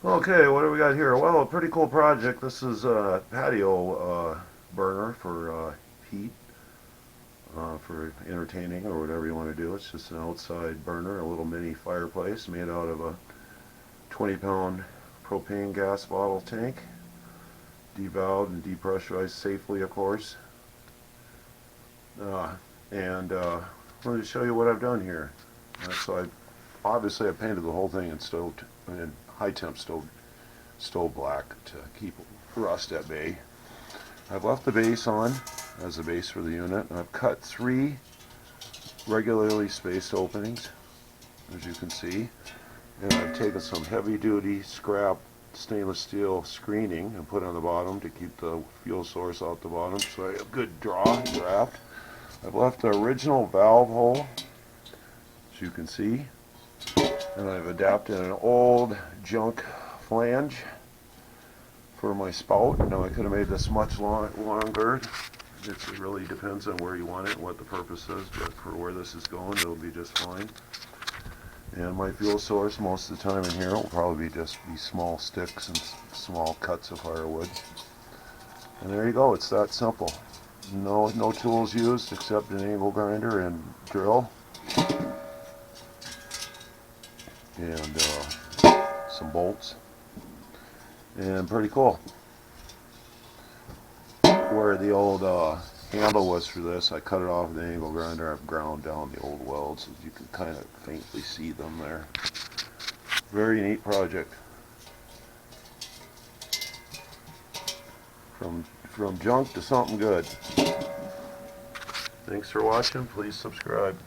Okay, what do we got here? Well, a pretty cool project. This is a patio burner for heat, for entertaining or whatever you want to do. It's just an outside burner, a little mini fireplace made out of a 20-pound propane gas bottle tank, devalved and depressurized safely, of course. Uh, and I'm going to show you what I've done here. Obviously I painted the whole thing in high temp stove black to keep rust at bay. I've left the base on as the base for the unit, and I've cut 3 regularly spaced openings, as you can see, and I've taken some heavy duty scrap stainless steel screening and put on the bottom to keep the fuel source out the bottom so I have good draft. I've left the original valve hole, as you can see, and I've adapted an old junk flange for my spout. Now I could have made this much longer. It really depends on where you want it and what the purpose is, but for where this is going, it'll be just fine. And my fuel source most of the time in here will probably just be small sticks and small cuts of firewood. And there you go, it's that simple. No tools used except an angle grinder and drill. And some bolts. And pretty cool. Where the old handle was for this, I cut it off with the angle grinder. I've ground down the old welds so you can kind of faintly see them there. Very neat project. From junk to something good. Thanks for watching. Please subscribe.